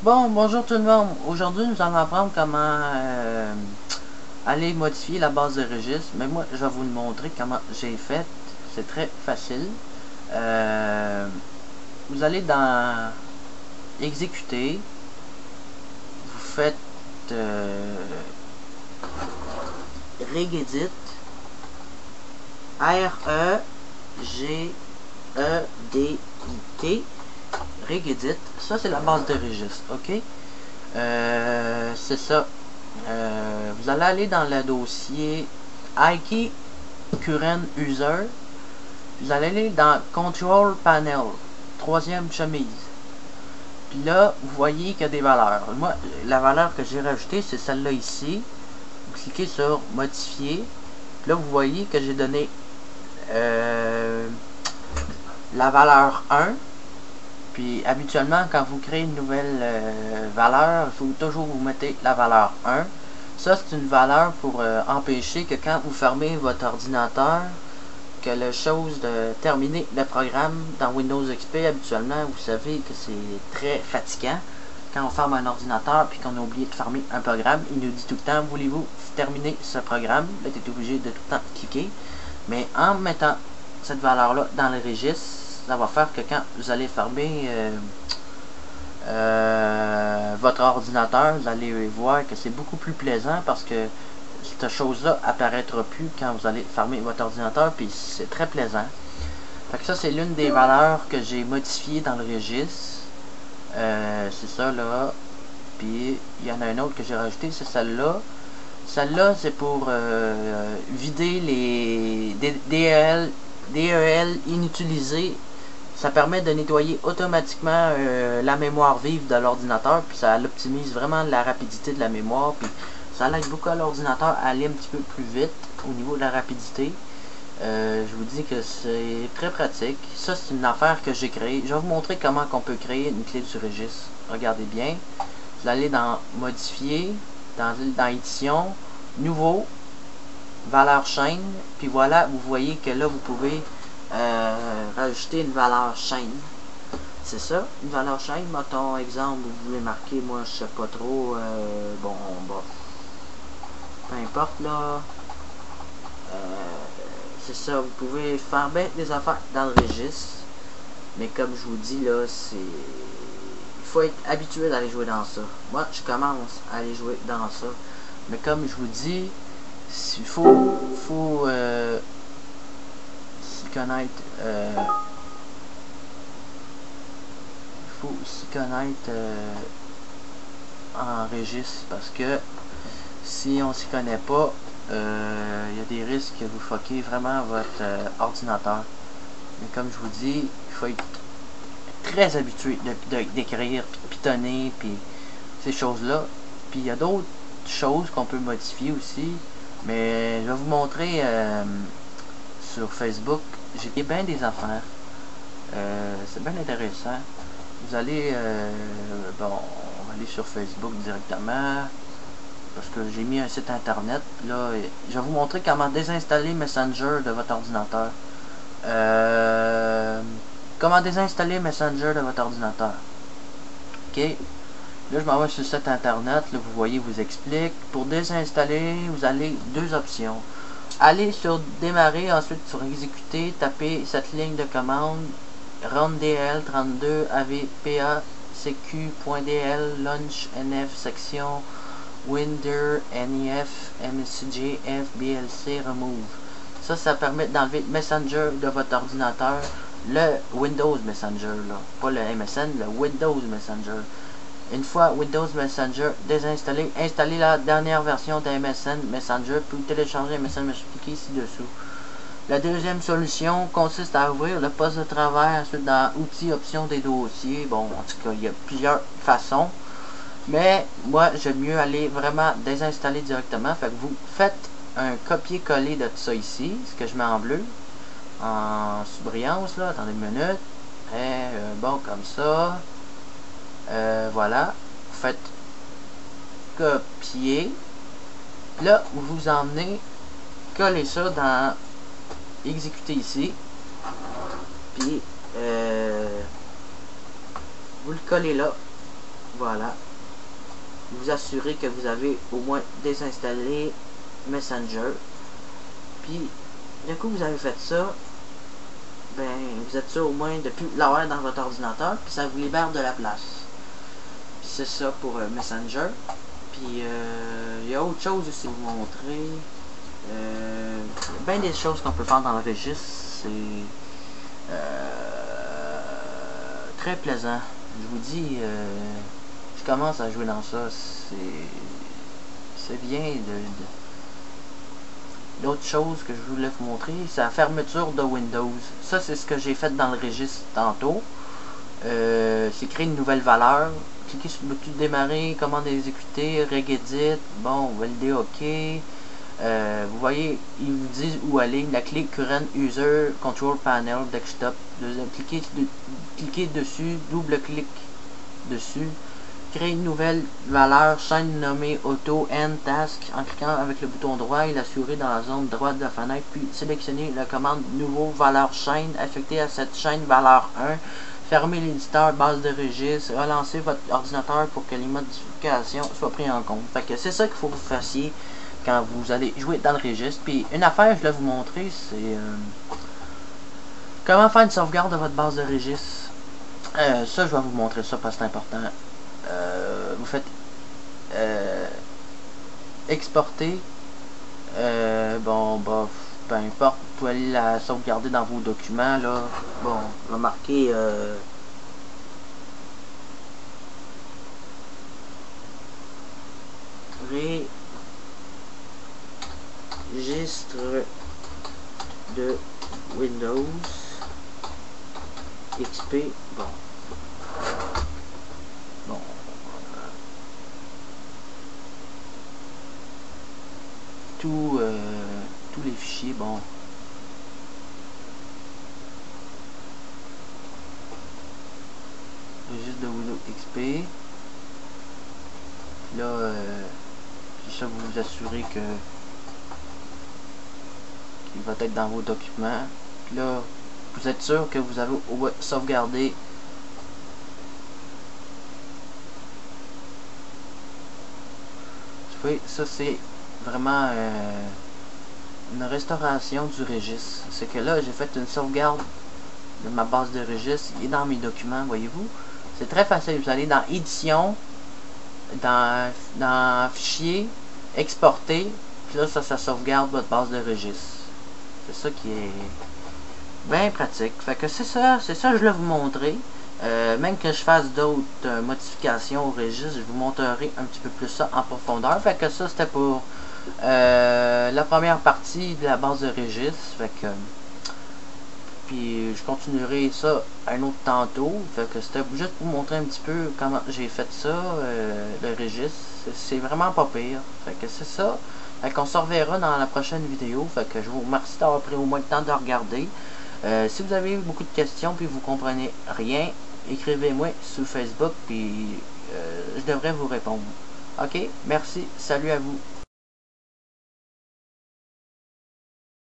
Bon, bonjour tout le monde. Aujourd'hui, nous allons apprendre comment aller modifier la base de registre. Mais moi, je vais vous le montrer comment j'ai fait. C'est très facile. Vous allez dans Exécuter. Vous faites Regedit. R-E-G-E-D-I-T. Regedit. Ça, c'est la base de registre. OK? C'est ça. Vous allez aller dans le dossier IKEY Current User. Vous allez aller dans Control Panel, troisième chemise. Puis là, vous voyez qu'il y a des valeurs. Moi, la valeur que j'ai rajoutée, c'est celle-là ici. Vous cliquez sur Modifier. Puis là, vous voyez que j'ai donné la valeur 1. Puis habituellement, quand vous créez une nouvelle valeur, il faut toujours vous mettez la valeur 1. Ça, c'est une valeur pour empêcher que quand vous fermez votre ordinateur, que la chose de terminer le programme dans Windows XP, habituellement, vous savez que c'est très fatigant. Quand on ferme un ordinateur puis qu'on a oublié de fermer un programme, il nous dit tout le temps, voulez-vous terminer ce programme? Là, tu es obligé de tout le temps cliquer. Mais en mettant cette valeur-là dans le registre, ça va faire que quand vous allez fermer votre ordinateur, vous allez voir que c'est beaucoup plus plaisant parce que cette chose-là apparaîtra plus quand vous allez fermer votre ordinateur, puis c'est très plaisant. Fait que ça, c'est l'une des valeurs que j'ai modifiées dans le registre. C'est ça là. Puis il y en a un autre que j'ai rajouté, c'est celle-là. Celle-là, c'est pour vider les DEL inutilisés. Ça permet de nettoyer automatiquement la mémoire vive de l'ordinateur, puis ça optimise vraiment la rapidité de la mémoire, puis ça aide beaucoup à l'ordinateur à aller un petit peu plus vite au niveau de la rapidité. Je vous dis que c'est très pratique. Ça, c'est une affaire que j'ai créée. Je vais vous montrer comment on peut créer une clé du registre. Regardez bien. Vous allez dans Modifier, dans Édition, Nouveau, Valeur chaîne, puis voilà, vous voyez que là, vous pouvez rajouter une valeur chaîne. C'est ça, une valeur chaîne. Mettons, exemple, vous voulez marquer, moi, je sais pas trop, bon, bah, peu importe, là. C'est ça, vous pouvez faire bien des affaires dans le registre. Mais comme je vous dis, là, c'est... Il faut être habitué d'aller jouer dans ça. Moi, je commence à aller jouer dans ça. Mais comme je vous dis, il faut s'y connaître. Il faut s'y connaître en registre. Parce que si on s'y connaît pas, il y a des risques que vous fuckez vraiment votre ordinateur. Mais comme je vous dis, il faut être très habitué d'écrire, puis de pitonner, puis ces choses-là. Puis il y a d'autres choses qu'on peut modifier aussi. Mais je vais vous montrer sur Facebook. J'ai bien des affaires. C'est bien intéressant. Vous allez... bon, on va aller sur Facebook directement. Parce que j'ai mis un site internet. Là, je vais vous montrer comment désinstaller Messenger de votre ordinateur. Comment désinstaller Messenger de votre ordinateur. Ok. Là, je m'en vais sur le site internet. Là, vous voyez, vous explique. Pour désinstaller, vous avez deux options. Allez sur Démarrer, ensuite sur Exécuter, tapez cette ligne de commande ROMDL32 avpacq.dl launch nf section Winder NEF MCJF BLC remove. Ça permet d'enlever Messenger de votre ordinateur, le Windows Messenger, là, pas le MSN, le Windows Messenger. Une fois Windows Messenger désinstallé, installez la dernière version de MSN Messenger, puis télécharger MSN expliqué ci-dessous. La deuxième solution consiste à ouvrir le poste de travail, ensuite dans Outils, Options des dossiers. Bon, en tout cas, il y a plusieurs façons. Mais moi, j'aime mieux aller vraiment désinstaller directement. Fait que vous faites un copier-coller de tout ça ici, ce que je mets en bleu, en surbrillance, là. Attendez une minute. Et bon, comme ça. Voilà. Vous faites copier. Là, vous emmenez, coller ça dans Exécuter ici. Puis, vous le collez là. Voilà. Vous assurez que vous avez au moins désinstallé Messenger. Puis, du coup, vous avez fait ça, ben, vous êtes sûr au moins de plus l'avoir dans votre ordinateur, puis ça vous libère de la place. C'est ça pour Messenger. Puis, il y a autre chose aussi à vous montrer. Bien des choses qu'on peut faire dans le registre. C'est très plaisant. Je vous dis, je commence à jouer dans ça. C'est bien L'autre chose que je voulais vous montrer, c'est la fermeture de Windows. Ça, c'est ce que j'ai fait dans le registre tantôt. C'est créer une nouvelle valeur. Cliquez sur le bouton démarrer, commande exécuter, regedit, bon, valider OK. Vous voyez, ils vous disent où aller. La clé Current User Control Panel Desktop. Cliquez dessus, double-clic dessus. Créer une nouvelle valeur, chaîne nommée Auto End Task en cliquant avec le bouton droit et la souris dans la zone droite de la fenêtre, puis sélectionnez la commande Nouveau valeur chaîne affectée à cette chaîne valeur 1. Fermez l'éditeur base de registre, relancez votre ordinateur pour que les modifications soient prises en compte. Fait que c'est ça qu'il faut que vous fassiez quand vous allez jouer dans le registre. Puis une affaire que je vais vous montrer, c'est comment faire une sauvegarde de votre base de registre. Ça, je vais vous montrer ça parce que c'est important. Vous faites exporter, bon, bah, peu importe, vous pouvez aller la sauvegarder dans vos documents, là. Bon, on va marquer registre de Windows XP, bon. Bon. Tous les fichiers, bon. Registre de Windows XP. Là, c'est ça, vous vous assurez que il va être dans vos documents. Puis là, vous êtes sûr que vous avez sauvegardé ça. C'est vraiment une restauration du registre. C'est que là, j'ai fait une sauvegarde de ma base de registre. Il est dans mes documents, voyez-vous. C'est très facile. Vous allez dans Édition, dans Fichier, Exporter. Puis là, ça sauvegarde votre base de registre. C'est ça qui est bien pratique. Fait que c'est ça que je voulais vous montrer. Même que je fasse d'autres modifications au registre, je vous montrerai un petit peu plus ça en profondeur. Fait que ça, c'était pour la première partie de la base de registre. Fait que puis je continuerai ça un autre tantôt. Fait que c'était juste pour vous montrer un petit peu comment j'ai fait ça, le registre. C'est vraiment pas pire. Fait que c'est ça. Fait qu'on se reverra dans la prochaine vidéo. Fait que je vous remercie d'avoir pris au moins le temps de regarder. Si vous avez beaucoup de questions puis vous comprenez rien, écrivez-moi sur Facebook puis je devrais vous répondre. Ok, merci, salut à vous.